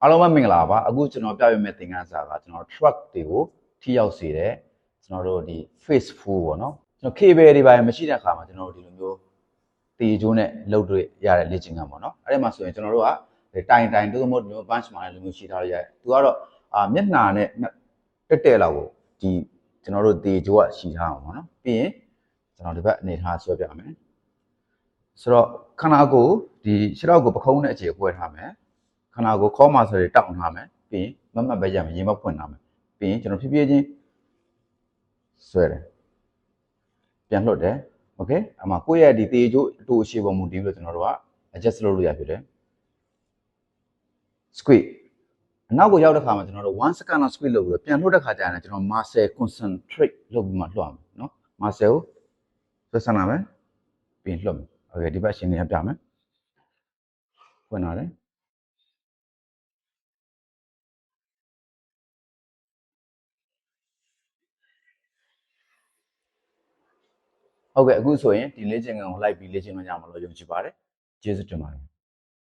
အားလုံးပဲမင်္ဂလာပါအခုကျွန်တော်ပြပြမယ့်သင်ခန်းစာကကျွန်တော် truck တွေကိုထိရောက်စေတယ်ကျွန်တော်တို့ဒီ face full ပေါ့နော်ကျွန်တော် cable တွေပါမရှိတဲ့အခါမှာကျွန်တော်တို့ဒီလိုမျိုးတေကျိုးနဲ့လုပ်တွေ့ရတဲ့လေ့ကျင့်ခန်းပေါ့နော်အဲ့ဒီမှာဆိုရင်ကျွန်တော်တို့ကတိုင်တိုင်တို့မျိုး bunch မှာလည်းလိုမျိုးရှိထားရရတယ်သူကတော့မျက်နှာနဲ့တက်လောက်ကိုဒီကျွန်တော်တို့တေကျိုးကရှိထားအောင်ပေါ့နော်ပြီးရင်ကျွန်တော်ဒီဘက်အနေထားဆွဲပြမယ်ဆိုတော့ခန္ဓာကိုယ်ဒီခြေထောက်ကိုပခုံးနဲ့အခြေခွဲထားမယ်ခန္ဓာကိုယ်ခေါင်းမှာဆိုရင်တောက်ထားမယ်ပြီးရင်မတ်ပဲရမယ်ရေမဖွင့်ထားမယ်ပြီးရင်ကျွန်တော်ဖြည်းဖြည်းချင်းဆွဲတယ်ပြန်လွှတ်တယ်โอเคအမှကိုယ့်ရဲ့ဒီတေကျိုးအတူအရှိပုံမူတည်ပြီးတော့ကျွန်တော်တို့က adjust လုပ်လို့ရဖြစ်တယ် squeeze အနောက်ကိုရောက်တဲ့ခါမှာကျွန်တော်တို့1 second လောက် squeeze လုပ်ပြီးတော့ပြန်လွှတ်တဲ့ခါကျရင်ကျွန်တော် muscle concentrate လုပ်ပြီးမှလွှတ်အောင်နော် muscle ကိုဆွဲဆန်းလာမယ်ပြီးလွှတ်မယ်โอเคဒီဘက်ရှင်းနေပြမယ်ဖွင့်လာတယ်ဟုတ်ကဲ့အခုဆိုရင်ဒီလေ့ကျင့်ခန်းကိုလိုက်ပြီးလေ့ကျင့်လို့ရမှာလို့ယုံကြည်ပါတယ်ကျေးဇူးတင်ပါတယ်